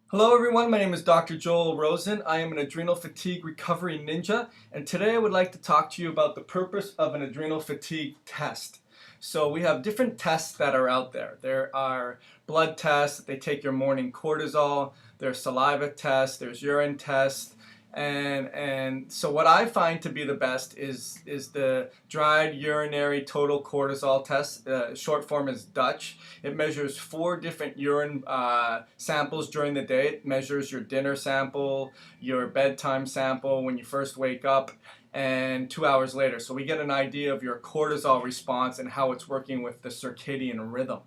Hello everyone, my name is Dr. Joel Rosen. I am an adrenal fatigue recovery ninja, and today I would like to talk to you about the purpose of an adrenal fatigue test. So we have different tests that are out there. There are blood tests, they take your morning cortisol, there's saliva tests, there's urine tests, and so what I find to be the best is the dried urinary total cortisol test. Short form is Dutch. It measures 4 different urine samples during the day. It measures your dinner sample, your bedtime sample when you first wake up, and 2 hours later. So we get an idea of your cortisol response and how it's working with the circadian rhythm.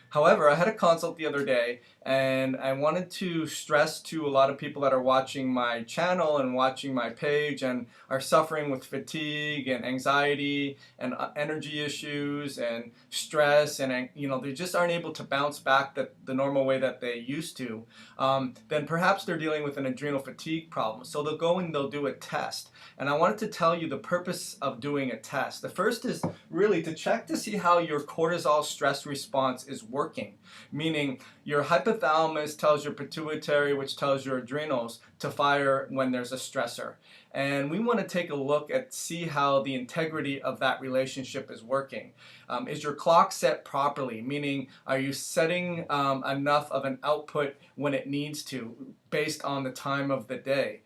However, I had a consult the other day, and I wanted to stress to a lot of people that are watching my channel and watching my page and are suffering with fatigue and anxiety and energy issues and stress, and they just aren't able to bounce back the normal way that they used to. Then perhaps they're dealing with an adrenal fatigue problem. So they'll go and they'll do a test. And I wanted to tell you the purpose of doing a test. The first is really to check to see how your cortisol stress response is working, meaning your hypothalamus tells your pituitary, which tells your adrenals, to fire when there's a stressor. And we want to take a look at see how the integrity of that relationship is working. Is your clock set properly? Meaning, are you setting enough of an output when it needs to based on the time of the day?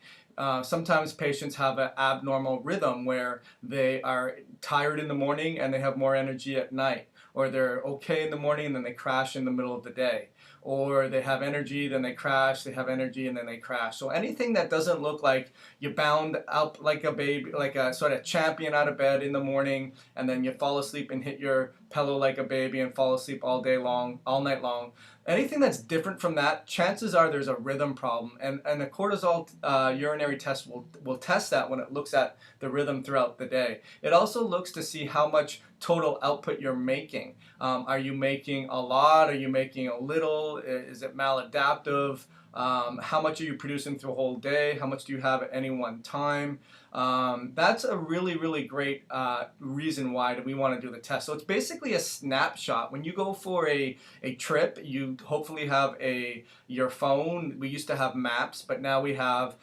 Sometimes patients have an abnormal rhythm where they are tired in the morning and they have more energy at night, or they're okay in the morning and then they crash in the middle of the day, or they have energy, then they crash, they have energy, and then they crash. So anything that doesn't look like you bound up like a baby, like a sort of champion out of bed in the morning, and then you fall asleep and hit your pillow like a baby and fall asleep all day long, all night long. Anything that's different from that, chances are there's a rhythm problem, and the cortisol urinary test will test that when it looks at the rhythm throughout the day. It also looks to see how much total output you're making. Are you making a lot? Are you making a little? Is it maladaptive? How much are you producing through a whole day? How much do you have at any one time? That's a really, really great reason why we want to do the test. So it's basically a snapshot. When you go for a trip, you hopefully have your phone. We used to have maps, but now we have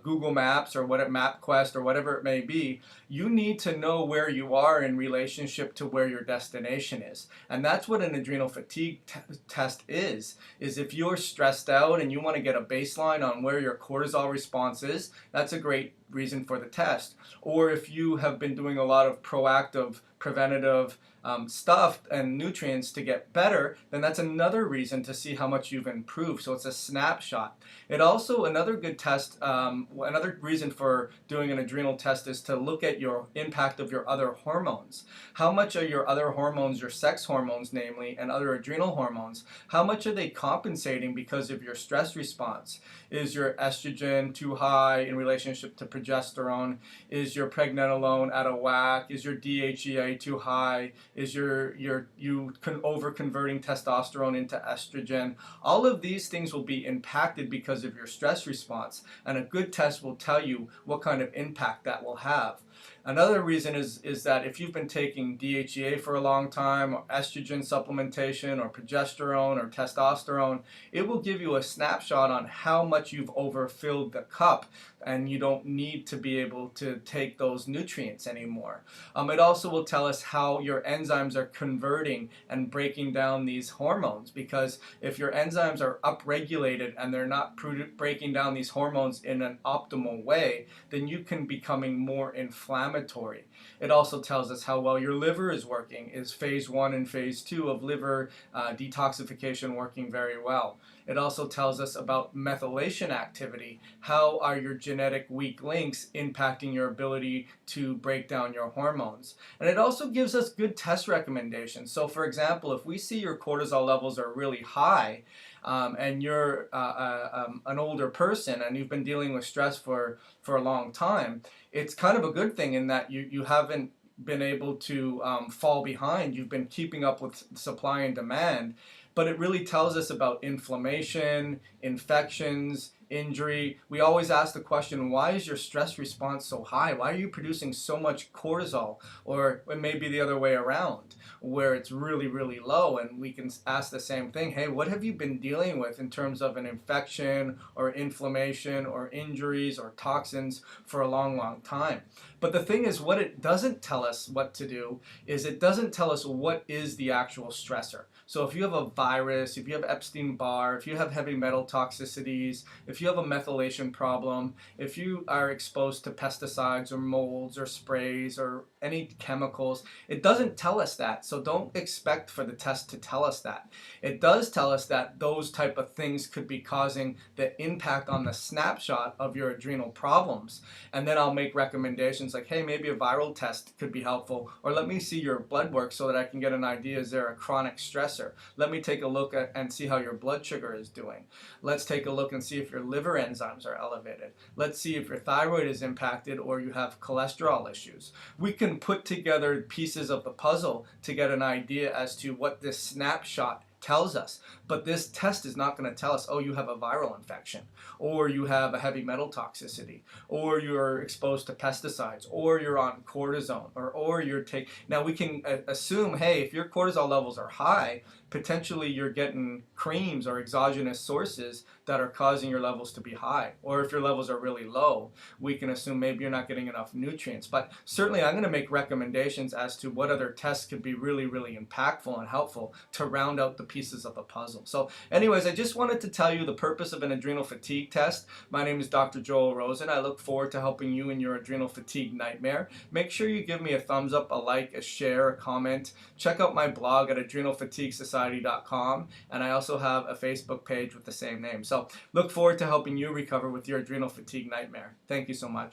Google Maps or MapQuest or whatever it may be. You need to know where you are in relationship to where your destination is. And that's what an adrenal fatigue test is if you're stressed out and you want to get a baseline on where your cortisol response is, that's a great reason for the test. Or if you have been doing a lot of proactive, preventative stuff and nutrients to get better, then that's another reason to see how much you've improved. So it's a snapshot. It also, another good test, another reason for doing an adrenal test is to look at your impact of your other hormones. How much are your other hormones, your sex hormones namely, and other adrenal hormones, how much are they compensating because of your stress response? Is your estrogen too high in relationship to progesterone? Is your pregnenolone out of whack? Is your DHEA too high? Is you over converting testosterone into estrogen? All of these things will be impacted because of your stress response, and a good test will tell you what kind of impact that will have. Another reason is that if you've been taking DHEA for a long time, or estrogen supplementation, or progesterone, or testosterone, it will give you a snapshot on how much you've overfilled the cup, and you don't need to be able to take those nutrients anymore. It also will tell us how your enzymes are converting and breaking down these hormones, because if your enzymes are upregulated and they're not breaking down these hormones in an optimal way, then you can becoming more inflammatory. It also tells us how well your liver is working. Is phase 1 and phase 2 of liver detoxification working very well? It also tells us about methylation activity. How are your genetic weak links impacting your ability to break down your hormones? And it also gives us good test recommendations. So for example, if we see your cortisol levels are really high, and you're an older person and you've been dealing with stress for a long time, it's kind of a good thing in that you haven't been able to fall behind. You've been keeping up with supply and demand, but it really tells us about inflammation, infections, injury. We always ask the question, why is your stress response so high? Why are you producing so much cortisol? Or it may be the other way around, where it's really, really low. And we can ask the same thing, hey, what have you been dealing with in terms of an infection or inflammation or injuries or toxins for a long, long time? But the thing is, what it doesn't tell us what to do is it doesn't tell us what is the actual stressor. So if you have a virus, if you have Epstein-Barr, if you have heavy metal toxicities, if you have a methylation problem, if you are exposed to pesticides or molds or sprays or any chemicals, it doesn't tell us that. So don't expect for the test to tell us that. It does tell us that those type of things could be causing the impact on the snapshot of your adrenal problems. And then I'll make recommendations like, hey, maybe a viral test could be helpful, or let me see your blood work so that I can get an idea, is there a chronic stressor? Let me take a look at and see how your blood sugar is doing. Let's take a look and see if your liver enzymes are elevated. Let's see if your thyroid is impacted or you have cholesterol issues. We can put together pieces of the puzzle to get an idea as to what this snapshot tells us. But this test is not going to tell us, oh, you have a viral infection, or you have a heavy metal toxicity, or you're exposed to pesticides, or you're on cortisone, or you're taking. Now we can assume, hey, if your cortisol levels are high, potentially you're getting creams or exogenous sources that are causing your levels to be high. Or if your levels are really low, we can assume maybe you're not getting enough nutrients. But certainly I'm going to make recommendations as to what other tests could be really, really impactful and helpful to round out the pieces of the puzzle. So anyways, I just wanted to tell you the purpose of an adrenal fatigue test. My name is Dr. Joel Rosen. I look forward to helping you in your adrenal fatigue nightmare. Make sure you give me a thumbs up, a like, a share, a comment. Check out my blog at adrenalfatiguesociety.com, and I also have a Facebook page with the same name. So look forward to helping you recover with your adrenal fatigue nightmare. Thank you so much.